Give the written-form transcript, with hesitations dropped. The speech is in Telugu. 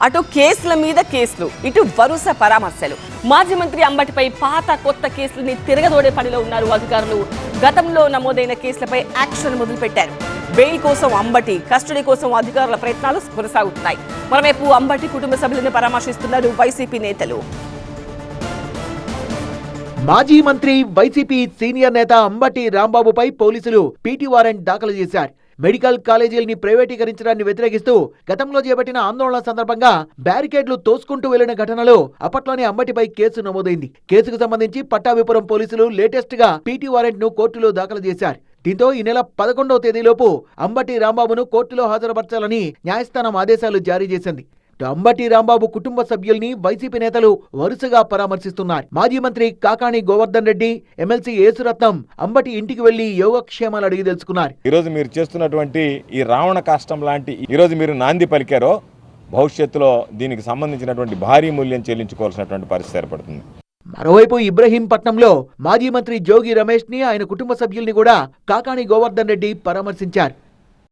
అటు కేసుల మీద కేసులు, ఇటు వరుస పరామర్శలు. మాజీ మంత్రి అంబటిపై పాత కొత్త కేసులని తిరగదోడే పనిలో ఉన్నారు అధికారులు. గతంలో నమోదైన కేసులపై యాక్షన్ మొదలుపెట్టారు. బెయిల్ కోసం అంబటి, కస్టడీ కోసం అధికారుల ప్రయత్నాలు కొనసాగుతున్నాయి. మరోవైపు అంబటి కుటుంబ సభ్యులను పరామర్శిస్తున్నారు వైసీపీ నేతలు. మాజీ మంత్రి వైసీపీ సీనియర్ నేత అంబటి రాంబాబుపై పోలీసులు పీటీ వారెంట్ దాఖలు చేశారు. మెడికల్ కాలేజీలని ప్రైవేటీకరించడాన్ని వ్యతిరేకిస్తూ గతంలో చేపట్టిన ఆందోళన సందర్భంగా బ్యారికేడ్లు తోసుకుంటూ వెళ్లిన ఘటనలో అప్పట్లోనే అంబటిపై కేసు నమోదైంది. కేసుకు సంబంధించి పట్టాభిపురం పోలీసులు లేటెస్ట్ గా పీటీ వారెంట్ ను కోర్టులో దాఖలు చేశారు. దీంతో ఈ నెల 11వ తేదీలోపు అంబటి రాంబాబును కోర్టులో హాజరుపరచాలని న్యాయస్థానం ఆదేశాలు జారీ చేసింది. అంబటి రాంబాబు కుటుంబ సభ్యుల్ని వైసీపీ నేతలు వరుసగా పరామర్శిస్తున్నారు. మాజీ మంత్రి కాకాణి గోవర్ధన్ రెడ్డి, ఎమ్మెల్సీ యేసురత్నం అంబటి ఇంటికి వెళ్లి యోగక్షేమాలు అడిగి తెలుసుకున్నారు. ఈరోజు మీరు చేస్తున్నటువంటి ఈ రావణ కాష్టం లాంటి ఈరోజు మీరు నాంది పలికారో భవిష్యత్తులో దీనికి సంబంధించినటువంటి భారీ మూల్యం చెల్లించుకోవాల్సినటువంటి పరిస్థితి ఏర్పడుతుంది. మరోవైపు ఇబ్రహీంపట్నంలో మాజీ మంత్రి జోగి రమేష్ ని, ఆయన కుటుంబ సభ్యుల్ని కూడా కాకాణి గోవర్ధన్ రెడ్డి పరామర్శించారు.